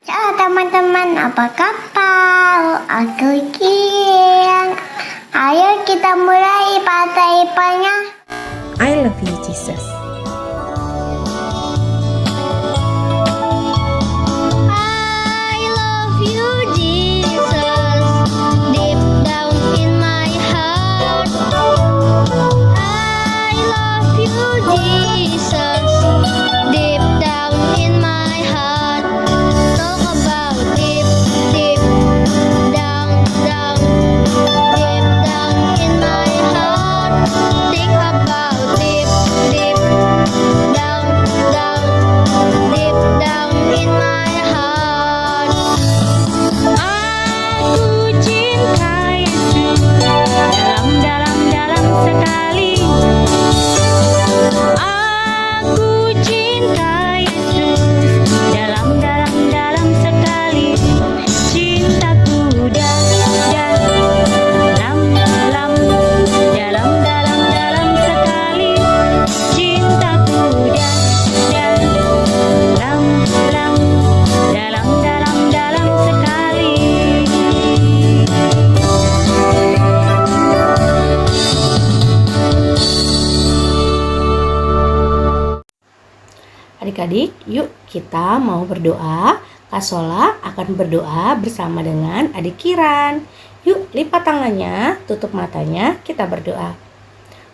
Halo teman-teman, apa kabar? Aku Kian. Ayo kita mulai pada IPA-nya. I love you, Jesus. I love you, Jesus, deep down in my heart. I love you, Jesus, deep down in my heart. Talk about deep, deep down, down, deep down in my heart. Think about deep, deep down, down, deep down in my heart. Aku cinta Yesus dalam sekali. Aku cinta Yesus dalam sekali. Cintaku dalam sekali. Cintaku dalam sekali. Adik-adik, yuk kita mau berdoa. Kak Sola akan berdoa bersama dengan adik Kiran. Yuk lipat tangannya, tutup matanya, kita berdoa.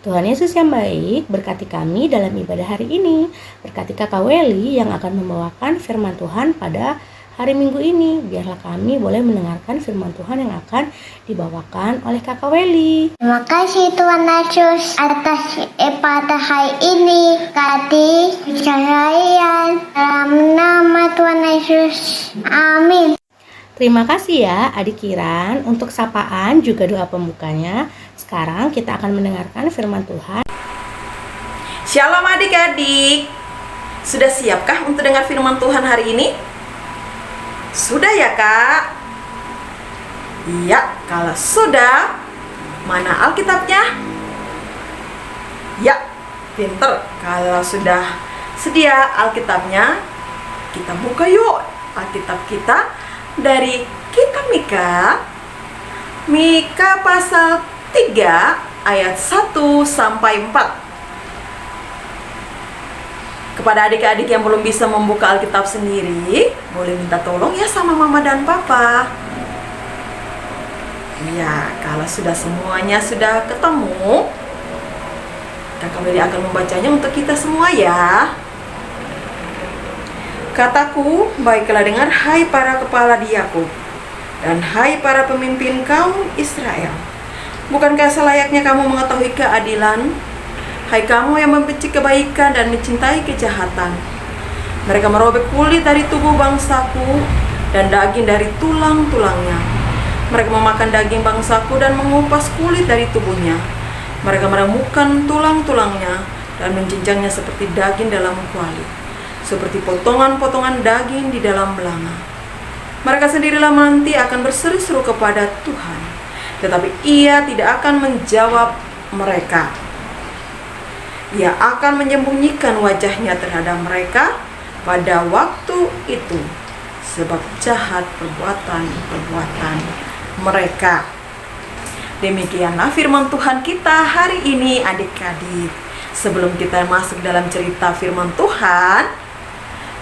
Tuhan Yesus yang baik, berkati kami dalam ibadah hari ini. Berkati Kakak Weli yang akan membawakan firman Tuhan pada hari Minggu ini. Biarlah kami boleh mendengarkan firman Tuhan yang akan dibawakan oleh Kakak Weli. Terima kasih Tuhan Yesus atas ibadah hari ini. Kasih kalian dalam nama Tuhan Yesus. Amin. Terima kasih ya adik Kiran untuk sapaan juga doa pembukanya. Sekarang kita akan mendengarkan firman Tuhan. Shalom adik-adik. Sudah siapkah untuk dengar firman Tuhan hari ini? Sudah ya kak? Iya, kalau sudah, mana Alkitabnya? Ya, pinter. Kalau sudah sedia Alkitabnya, kita buka yuk Alkitab kita dari kitab Mika. Mika pasal 3 ayat 1 sampai 4. Kepada adik-adik yang belum bisa membuka Alkitab sendiri, boleh minta tolong ya sama mama dan papa. Ya, kalau sudah semuanya sudah ketemu, Kakak Weli akan membacanya untuk kita semua ya. Kataku, baiklah dengar hai para kepala di Yakub, dan hai para pemimpin kaum Israel. Bukankah selayaknya kamu mengetahui keadilan? Hai kamu yang membenci kebaikan dan mencintai kejahatan. Mereka merobek kulit dari tubuh bangsaku dan daging dari tulang-tulangnya. Mereka memakan daging bangsaku dan mengupas kulit dari tubuhnya. Mereka meremukkan tulang-tulangnya dan mencincangnya seperti daging dalam kuali, seperti potongan-potongan daging di dalam belanga. Mereka sendirilah nanti akan berseru-seru kepada Tuhan, tetapi Ia tidak akan menjawab mereka. Ia akan menyembunyikan wajahnya terhadap mereka pada waktu itu, sebab jahat perbuatan-perbuatan mereka. Demikianlah firman Tuhan kita hari ini adik-adik. Sebelum kita masuk dalam cerita firman Tuhan,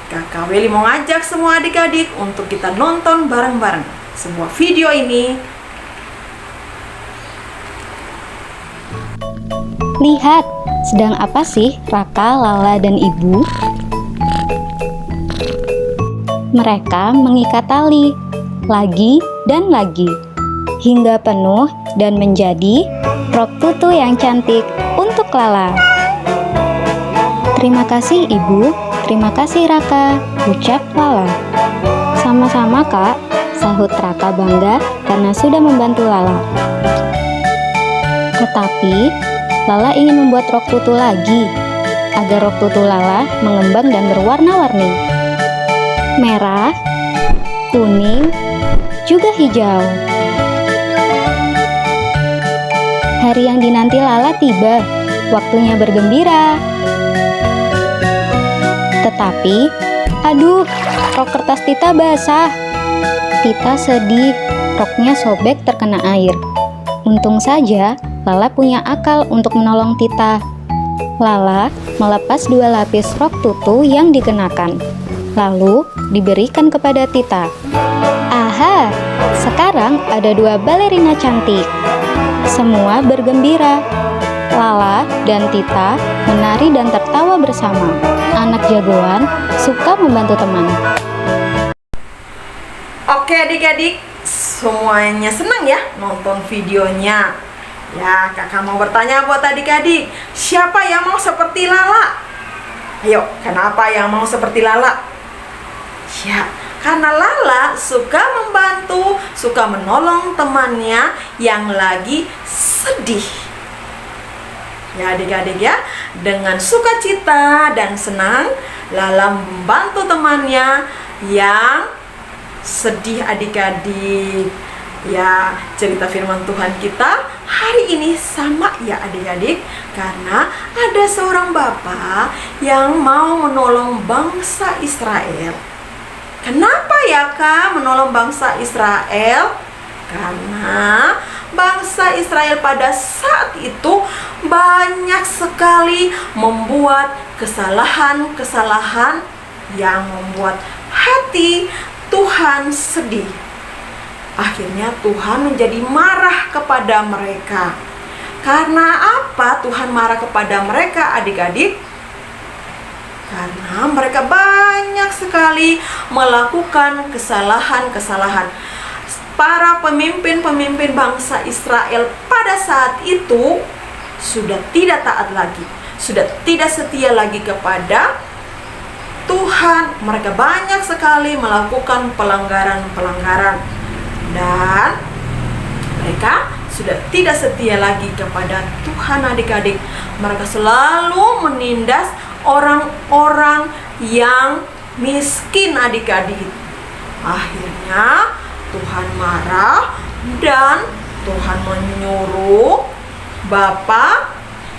Kakak Weli mau ngajak semua adik-adik untuk kita nonton bareng-bareng sebuah video ini. Lihat, sedang apa sih Raka, Lala, dan Ibu? Mereka mengikat tali, lagi dan lagi, hingga penuh dan menjadi rok tutu yang cantik untuk Lala. Terima kasih Ibu, terima kasih Raka, ucap Lala. Sama-sama Kak, sahut Raka bangga karena sudah membantu Lala. Tetapi Lala ingin membuat rok tutu lagi, agar rok tutu Lala mengembang dan berwarna-warni. Merah, kuning, juga hijau. Hari yang dinanti Lala tiba, waktunya bergembira. Tetapi Aduh, rok kertas Tita basah. Tita sedih, roknya sobek terkena air. Untung saja Lala punya akal untuk menolong Tita. Lala melepas 2 lapis rok tutu yang dikenakan, lalu diberikan kepada Tita. Aha, sekarang ada 2 balerina cantik. Semua bergembira. Lala dan Tita menari dan tertawa bersama. Anak jagoan suka membantu teman. Oke adik-adik, semuanya senang ya nonton videonya. Ya, kakak mau bertanya buat adik-adik, siapa yang mau seperti Lala? Ayo, kenapa yang mau seperti Lala? Ya, karena Lala suka membantu, suka menolong temannya yang lagi sedih. Ya adik-adik ya, dengan sukacita dan senang, Lala membantu temannya yang sedih adik-adik. Ya, cerita firman Tuhan kita hari ini sama ya adik-adik, karena ada seorang bapak yang mau menolong bangsa Israel. Kenapa ya Kak menolong bangsa Israel? Karena bangsa Israel pada saat itu banyak sekali membuat kesalahan-kesalahan yang membuat hati Tuhan sedih. Akhirnya Tuhan menjadi marah kepada mereka. Karena apa Tuhan marah kepada mereka adik-adik? Karena mereka banyak sekali melakukan kesalahan-kesalahan. Para pemimpin-pemimpin bangsa Israel pada saat itu sudah tidak taat lagi, sudah tidak setia lagi kepada Tuhan. Mereka banyak sekali melakukan pelanggaran-pelanggaran, dan mereka sudah tidak setia lagi kepada Tuhan adik-adik. Mereka selalu menindas orang-orang yang miskin adik-adik. Akhirnya Tuhan marah dan Tuhan menyuruh Bapak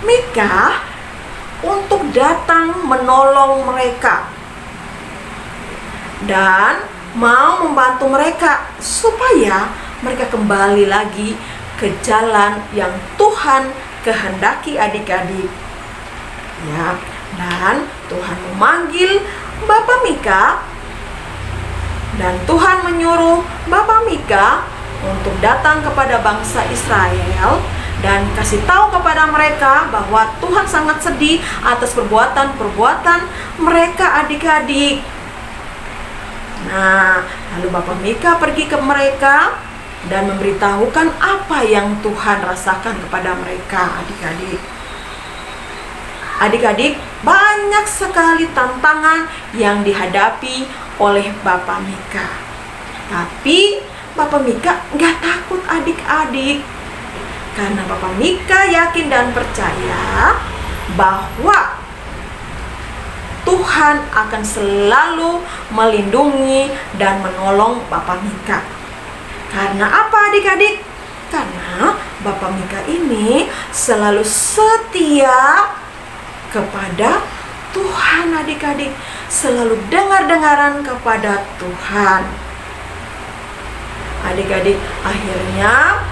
Mika untuk datang menolong mereka dan mau membantu mereka supaya mereka kembali lagi ke jalan yang Tuhan kehendaki adik-adik. Ya, dan Tuhan memanggil Bapak Mika, dan Tuhan menyuruh Bapak Mika untuk datang kepada bangsa Israel dan kasih tahu kepada mereka bahwa Tuhan sangat sedih atas perbuatan-perbuatan mereka adik-adik. Nah, lalu Bapak Mika pergi ke mereka dan memberitahukan apa yang Tuhan rasakan kepada mereka adik-adik. Adik-adik, banyak sekali tantangan yang dihadapi oleh Bapak Mika. Tapi Bapak Mika nggak takut adik-adik, karena Bapak Mika yakin dan percaya bahwa Tuhan akan selalu melindungi dan menolong Bapak Mika. Karena apa adik-adik? Karena Bapak Mika ini selalu setia kepada Tuhan adik-adik, selalu dengar-dengaran kepada Tuhan. Adik-adik, akhirnya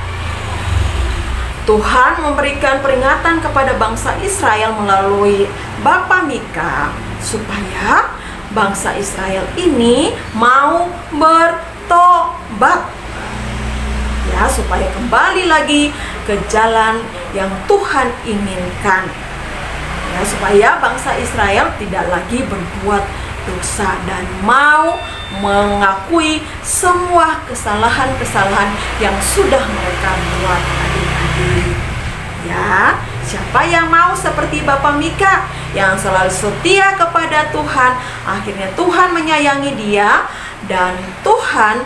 Tuhan memberikan peringatan kepada bangsa Israel melalui Bapak Mika supaya bangsa Israel ini mau bertobat. Ya, supaya kembali lagi ke jalan yang Tuhan inginkan. Ya, supaya bangsa Israel tidak lagi berbuat dosa dan mau mengakui semua kesalahan-kesalahan yang sudah mereka buat adik-adik. Ya, siapa yang mau seperti Bapak Mika yang selalu setia kepada Tuhan, akhirnya Tuhan menyayangi dia dan Tuhan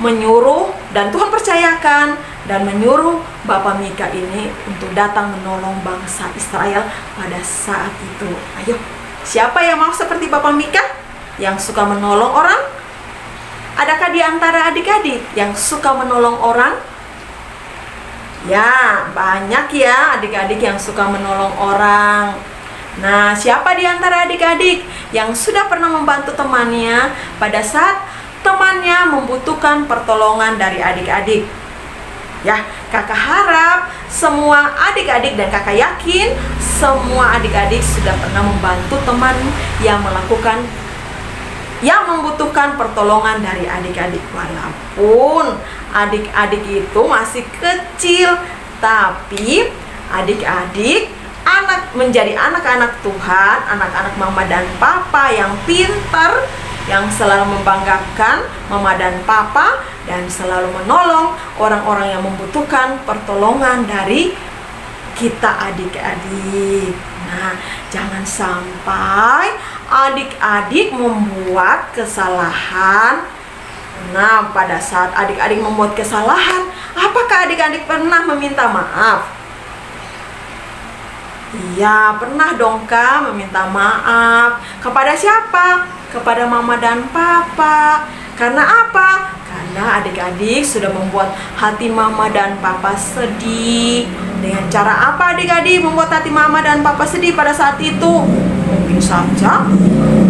menyuruh dan Tuhan percayakan dan menyuruh Bapak Mika ini untuk datang menolong bangsa Israel pada saat itu. Ayo, siapa yang mau seperti Bapak Mika yang suka menolong orang? Adakah di antara adik-adik yang suka menolong orang? Ya, banyak ya adik-adik yang suka menolong orang. Nah, siapa di antara adik-adik yang sudah pernah membantu temannya pada saat temannya membutuhkan pertolongan dari adik-adik? Ya, kakak harap semua adik-adik dan kakak yakin semua adik-adik sudah pernah membantu teman yang membutuhkan pertolongan dari adik-adik. Walaupun adik-adik itu masih kecil, tapi adik-adik menjadi anak-anak Tuhan, anak-anak mama dan papa yang pintar, yang selalu membanggakan mama dan papa, dan selalu menolong orang-orang yang membutuhkan pertolongan dari kita adik-adik. Nah, jangan sampai adik-adik membuat kesalahan. Nah, pada saat adik-adik membuat kesalahan, apakah adik-adik pernah meminta maaf? Iya, pernah dong Kak meminta maaf. Kepada siapa? Kepada mama dan papa. Karena apa? Karena adik-adik sudah membuat hati mama dan papa sedih. Dengan cara apa adik-adik membuat hati mama dan papa sedih pada saat itu? Mungkin saja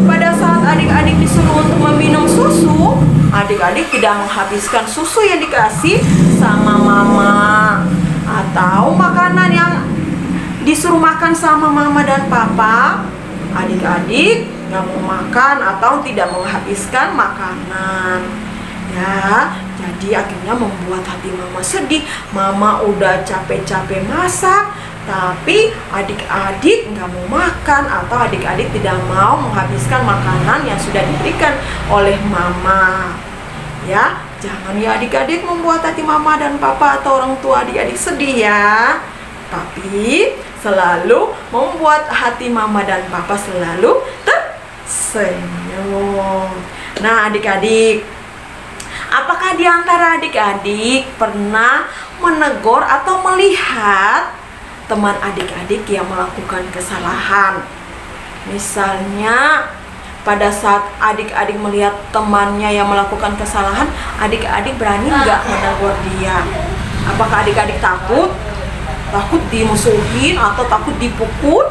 pada saat adik-adik disuruh untuk meminum susu, adik-adik tidak menghabiskan susu yang dikasih sama mama. Atau makanan yang disuruh makan sama mama dan papa, adik-adik nggak mau makan atau tidak menghabiskan makanan. Ya, jadi akhirnya membuat hati mama sedih. Mama udah capek-capek masak, tapi adik-adik nggak mau makan atau adik-adik tidak mau menghabiskan makanan yang sudah diberikan oleh mama. Ya, jangan ya adik-adik membuat hati mama dan papa atau orang tua adik-adik sedih ya. Tapi selalu membuat hati mama dan papa selalu tersenyum. Nah adik-adik, apakah di antara adik-adik pernah menegur atau melihat teman adik-adik yang melakukan kesalahan? Misalnya pada saat adik-adik melihat temannya yang melakukan kesalahan, adik-adik berani nggak menegur dia? Apakah adik-adik takut dimusuhin atau takut dipukul?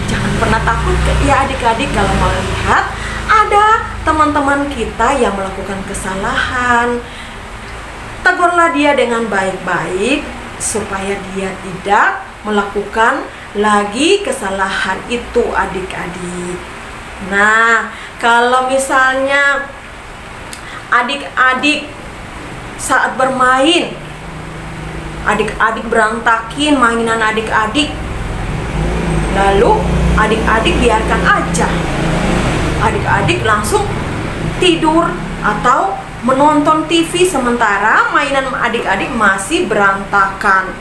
Jangan pernah takut ya adik-adik kalau melihat ada teman-teman kita yang melakukan kesalahan. Tegurlah dia dengan baik-baik supaya dia tidak melakukan lagi kesalahan itu adik-adik. Nah, kalau misalnya adik-adik saat bermain, adik-adik berantakin mainan adik-adik, lalu adik-adik biarkan aja, adik-adik langsung tidur atau menonton TV sementara mainan adik-adik masih berantakan.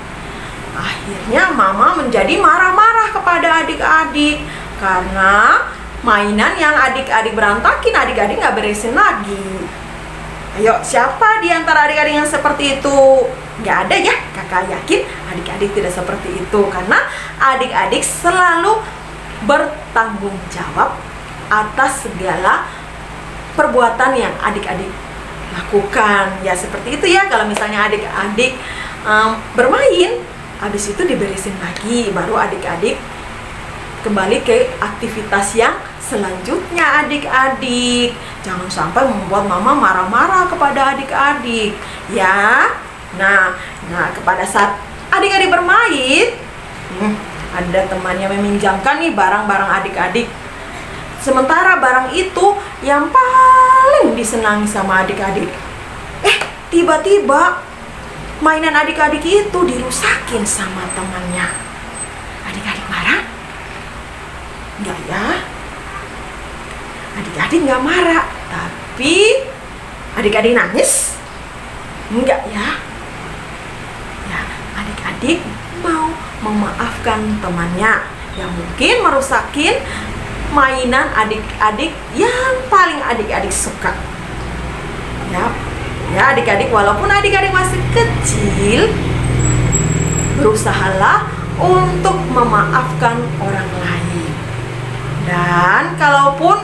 Akhirnya mama menjadi marah-marah kepada adik-adik karena mainan yang adik-adik berantakin, adik-adik nggak beresin lagi. Ayo, siapa di antara adik-adik yang seperti itu? Nggak ada ya, kakak yakin adik-adik tidak seperti itu. Karena adik-adik selalu bertanggung jawab atas segala perbuatan yang adik-adik lakukan. Ya seperti itu ya, kalau misalnya adik-adik bermain, habis itu diberesin lagi, baru adik-adik kembali ke aktivitas yang selanjutnya adik-adik. Jangan sampai membuat mama marah-marah kepada adik-adik ya. Nah, kepada saat adik-adik bermain, ada temannya meminjamkan nih barang-barang adik-adik. Sementara barang itu yang paling disenangi sama adik-adik. Tiba-tiba mainan adik-adik itu dirusakin sama temannya. Adik-adik marah? Enggak ya? Adik-adik nggak marah, tapi adik-adik nangis? Enggak ya? Ya, adik-adik mau memaafkan temannya yang mungkin merusakin mainan adik-adik yang paling adik-adik suka. Ya adik-adik, walaupun adik-adik masih kecil, berusahalah untuk memaafkan orang lain. Dan kalaupun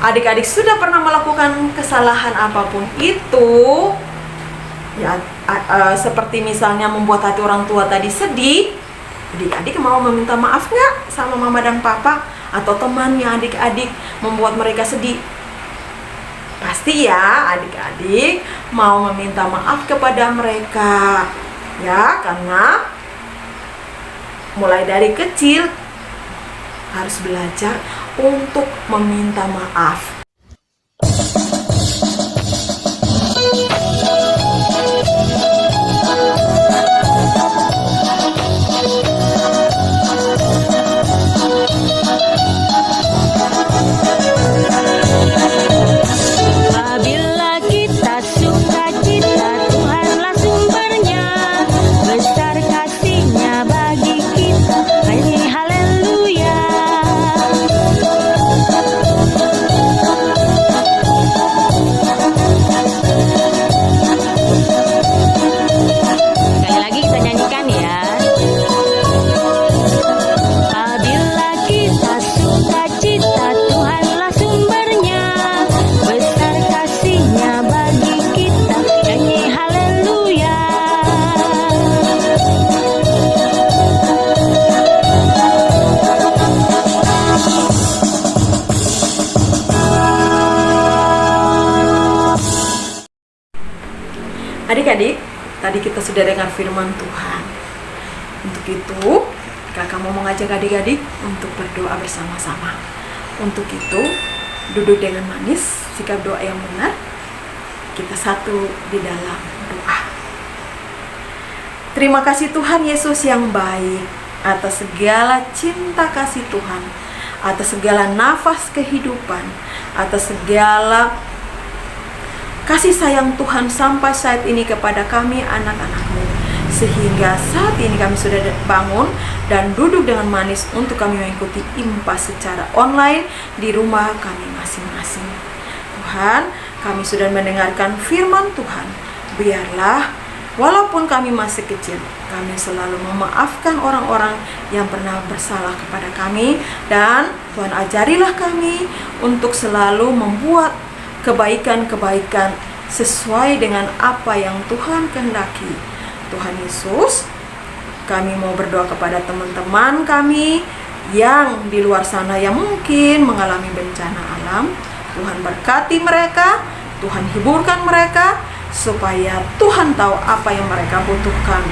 adik-adik sudah pernah melakukan kesalahan apapun itu, ya seperti misalnya membuat hati orang tua tadi sedih, Adik-adik mau meminta maaf nggak sama mama dan papa atau temannya adik-adik membuat mereka sedih? Pasti ya adik-adik mau meminta maaf kepada mereka. Ya, karena mulai dari kecil harus belajar untuk meminta maaf. Apabila kita suka cita, Tuhanlah sumbernya. Besar kasih-Nya bagi kita, nyanyi haleluya. Sekali lagi kita nyanyikan ya. Apabila kita suka cita, Tuhanlah sumbernya. Besar kasih-Nya bagi kita, nyanyi haleluya. Adik-adik, tadi kita sudah dengar firman Tuhan. Untuk itu, kakak mau mengajak adik-adik untuk berdoa bersama-sama. Untuk itu, duduk dengan manis, sikap doa yang benar. Kita satu di dalam doa. Terima kasih Tuhan Yesus yang baik atas segala cinta kasih Tuhan, atas segala nafas kehidupan, atas segala kasih sayang Tuhan sampai saat ini kepada kami anak-anak-Mu. Sehingga saat ini kami sudah bangun dan duduk dengan manis untuk kami mengikuti impas secara online di rumah kami masing-masing. Tuhan, kami sudah mendengarkan firman Tuhan. Biarlah walaupun kami masih kecil, kami selalu memaafkan orang-orang yang pernah bersalah kepada kami. Dan Tuhan ajarilah kami untuk selalu membuat kebaikan-kebaikan sesuai dengan apa yang Tuhan kehendaki. Tuhan Yesus, kami mau berdoa kepada teman-teman kami yang di luar sana yang mungkin mengalami bencana alam. Tuhan berkati mereka, Tuhan hiburkan mereka, supaya Tuhan tahu apa yang mereka butuhkan.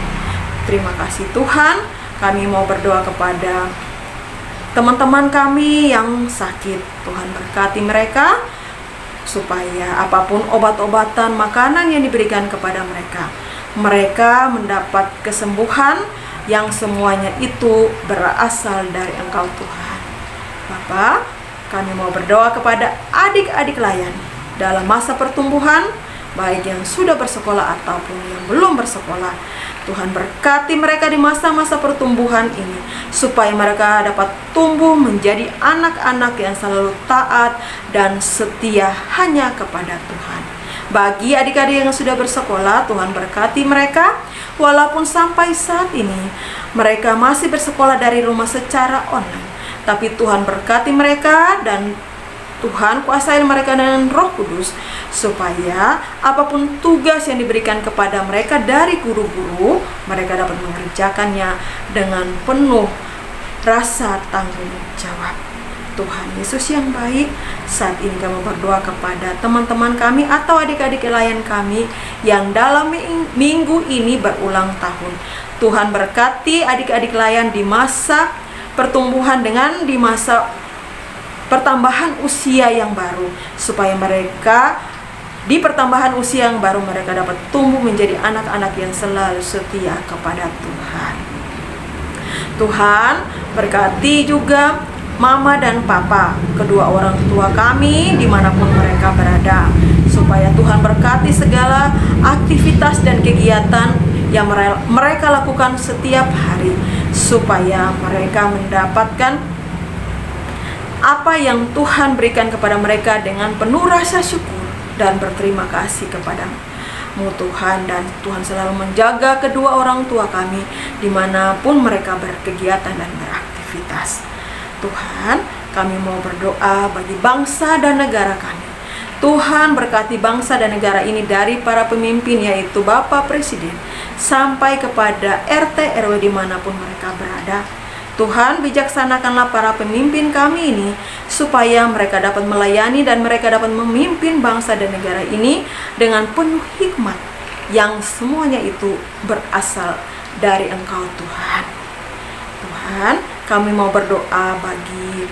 Terima kasih Tuhan. Kami mau berdoa kepada teman-teman kami yang sakit. Tuhan berkati mereka, supaya apapun obat-obatan, makanan yang diberikan kepada mereka, mereka mendapat kesembuhan yang semuanya itu berasal dari Engkau Tuhan. Bapa, kami mau berdoa kepada adik-adik layan dalam masa pertumbuhan, baik yang sudah bersekolah ataupun yang belum bersekolah. Tuhan berkati mereka di masa-masa pertumbuhan ini, supaya mereka dapat tumbuh menjadi anak-anak yang selalu taat dan setia hanya kepada Tuhan. Bagi adik-adik yang sudah bersekolah, Tuhan berkati mereka, walaupun sampai saat ini mereka masih bersekolah dari rumah secara online. Tapi Tuhan berkati mereka dan Tuhan kuasai mereka dengan Roh Kudus, supaya apapun tugas yang diberikan kepada mereka dari guru-guru, mereka dapat mengerjakannya dengan penuh rasa tanggung jawab. Tuhan Yesus yang baik, saat ini kami berdoa kepada teman-teman kami atau adik-adik layan kami yang dalam minggu ini berulang tahun. Tuhan berkati adik-adik layan di masa pertumbuhan dengan di masa pertambahan usia yang baru, supaya mereka di pertambahan usia yang baru mereka dapat tumbuh menjadi anak-anak yang selalu setia kepada Tuhan. Tuhan berkati juga mama dan papa, kedua orang tua kami dimanapun mereka berada, supaya Tuhan berkati segala aktivitas dan kegiatan yang mereka lakukan setiap hari, supaya mereka mendapatkan apa yang Tuhan berikan kepada mereka dengan penuh rasa syukur dan berterima kasih kepada-Mu Tuhan. Dan Tuhan selalu menjaga kedua orang tua kami dimanapun mereka berkegiatan dan beraktivitas. Tuhan, kami mau berdoa bagi bangsa dan negara kami. Tuhan berkati bangsa dan negara ini dari para pemimpin, yaitu Bapak Presiden, sampai kepada RT RW dimanapun mereka berada. ada. Tuhan, bijaksanakanlah para pemimpin kami ini, supaya mereka dapat melayani dan mereka dapat memimpin bangsa dan negara ini dengan penuh hikmat, yang semuanya itu berasal dari Engkau Tuhan. Tuhan, kami mau berdoa bagi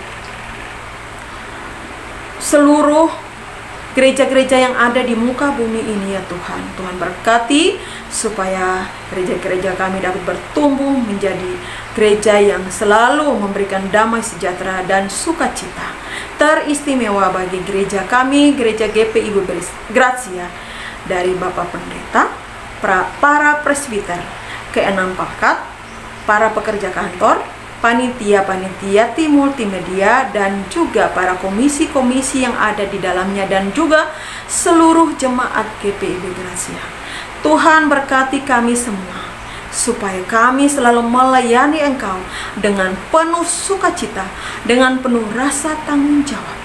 seluruh gereja-gereja yang ada di muka bumi ini ya Tuhan. Tuhan berkati supaya gereja-gereja kami dapat bertumbuh menjadi gereja yang selalu memberikan damai sejahtera dan sukacita. Teristimewa bagi gereja kami, gereja GP Ibu Gracia, dari Bapak Pendeta, para presbiter, keenam pakat, para pekerja kantor, panitia-panitia tim multimedia, dan juga para komisi-komisi yang ada di dalamnya, dan juga seluruh jemaat GPIB Gracia. Tuhan berkati kami semua, supaya kami selalu melayani Engkau dengan penuh sukacita, dengan penuh rasa tanggung jawab.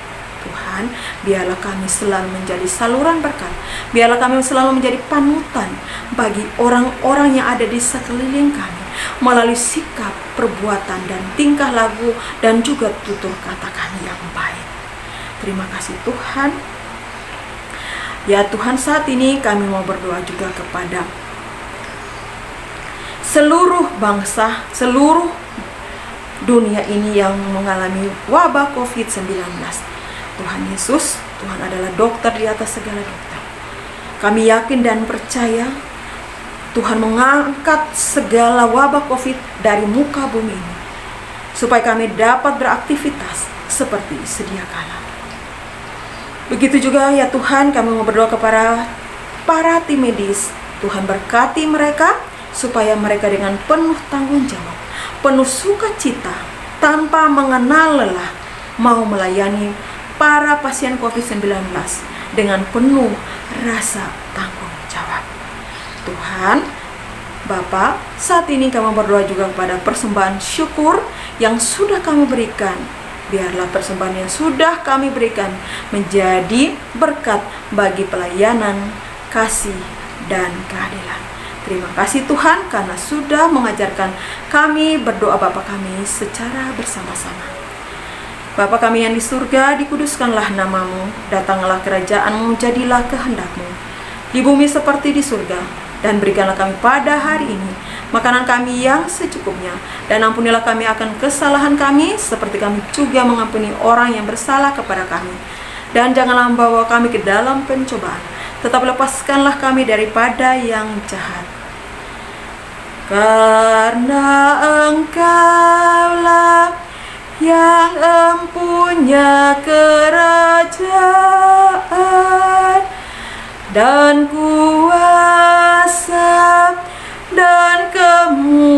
Tuhan, biarlah kami selalu menjadi saluran berkat, biarlah kami selalu menjadi panutan bagi orang-orang yang ada di sekeliling kami, melalui sikap, perbuatan, dan tingkah laku, dan juga tutur kata kami yang baik. Terima kasih Tuhan. Ya Tuhan, saat ini kami mau berdoa juga kepada seluruh bangsa, seluruh dunia ini yang mengalami wabah COVID-19. Tuhan Yesus, Tuhan adalah dokter di atas segala dokter. Kami yakin dan percaya Tuhan mengangkat segala wabah COVID dari muka bumi ini, supaya kami dapat beraktivitas seperti sedia kala. Begitu juga ya Tuhan, kami mau berdoa kepada para tim medis. Tuhan berkati mereka, supaya mereka dengan penuh tanggung jawab, penuh sukacita, tanpa mengenal lelah, mau melayani para pasien COVID-19 dengan penuh rasa tanggung jawab. Tuhan, Bapa, saat ini kami berdoa juga kepada persembahan syukur yang sudah kami berikan. Biarlah persembahan yang sudah kami berikan menjadi berkat bagi pelayanan, kasih, dan keadilan. Terima kasih Tuhan, karena sudah mengajarkan kami berdoa Bapa kami secara bersama-sama. Bapa kami yang di surga, dikuduskanlah namamu, datanglah kerajaanmu, jadilah kehendak-mu di bumi seperti di surga. Dan berikanlah kami pada hari ini makanan kami yang secukupnya, dan ampunilah kami akan kesalahan kami, seperti kami juga mengampuni orang yang bersalah kepada kami. Dan janganlah membawa kami ke dalam pencobaan, tetapi lepaskanlah kami daripada yang jahat. Karena Engkaulah yang empunya kerajaan dan kuasa dan kemuliaan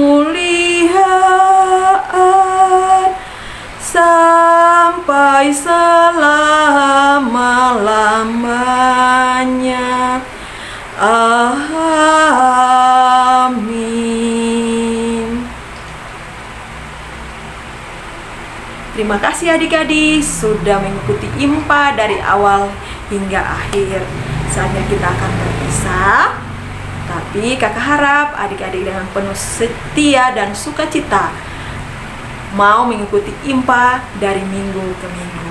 sampai selama-lamanya. Amin. Terima kasih adik-adik sudah mengikuti IMPA dari awal hingga akhir. Saatnya kita akan berpisah, tapi kakak harap adik-adik dengan penuh setia dan sukacita mau mengikuti IMPA dari minggu ke minggu.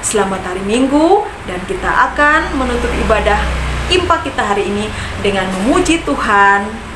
Selamat hari Minggu, dan kita akan menutup ibadah IMPA kita hari ini dengan memuji Tuhan.